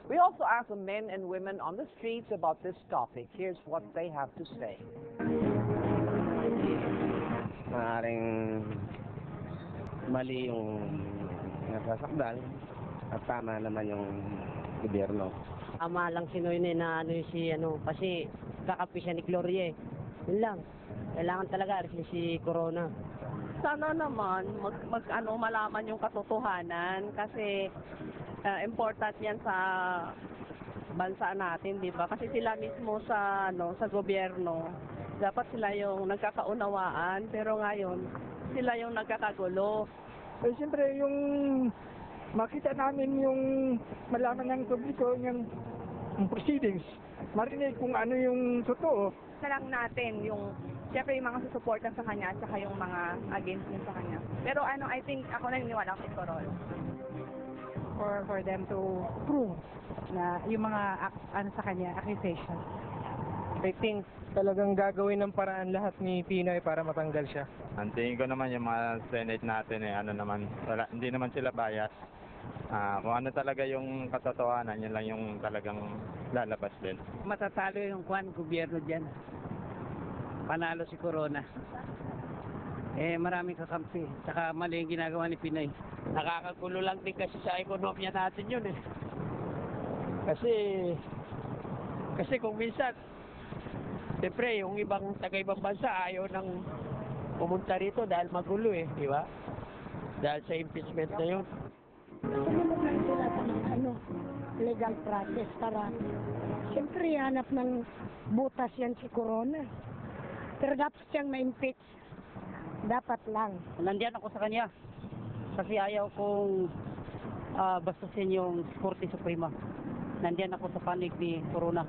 We also asked the men and women on the streets about this topic. Here's what they have to say. Maaaring mali yung nasasakdal at tama naman yung gobyerno. Ama lang si Noynoy na kasi kakampi siya ni Gloria eh. Yun lang. Kailangan talaga alisin si Corona. Sana naman malaman yung katotohanan kasi important yan sa bansa natin, di ba? Kasi sila mismo sa gobyerno, dapat sila yung nagkakaunawaan, pero ngayon sila yung nagkakagulo. Eh, siyempre, yung makita namin yung malaman ng publiko yung proceedings, marinig kung ano yung totoo. Na lang natin yung, siyempre yung mga susuporta sa kanya at saka yung mga against niya sa kanya. Pero I think ako naniniwala kay Corol. For them to prove na yung mga sa kanya, accusation. I think talagang gagawin ng paraan lahat ni Pinoy para matanggal siya. Ang tingin ko naman yung mga Senate natin hindi naman sila bias. Kung ano talaga yung katotohanan, yun lang yung talagang lalabas din. Matatalo yung gobyerno dyan. Panalo si Corona. Maraming kakampi. Saka mali yung ginagawa ni Pinoy. Nakakagulo lang din kasi sa ekonomiya natin yun eh. Kasi kung minsan, siyempre yung taga-ibang bansa ayaw nang pumunta rito dahil magulo eh, di ba? Dahil sa impeachment na yun. Sila ng legal process para siyempre hanap ng butas yan si Corona. Pero dapat siyang ma-impeach. Dapat lang. Nandiyan ako sa kanya. Kasi ayaw kong bastusin yung Korte Suprema. Nandiyan ako sa panig ni Corona.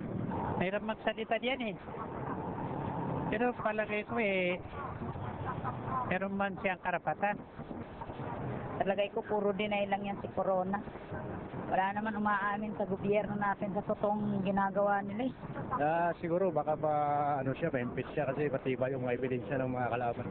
Mahirap magsalita diyan eh. Pero palagay ko meron man siyang karapatan. Palagay ko puro deny lang yan si Corona. Wala naman umaamin sa gobyerno natin sa totoong ginagawa nila eh. Siguro baka pa impeach siya kasi pati ba yung ebidensya ng mga kalaban.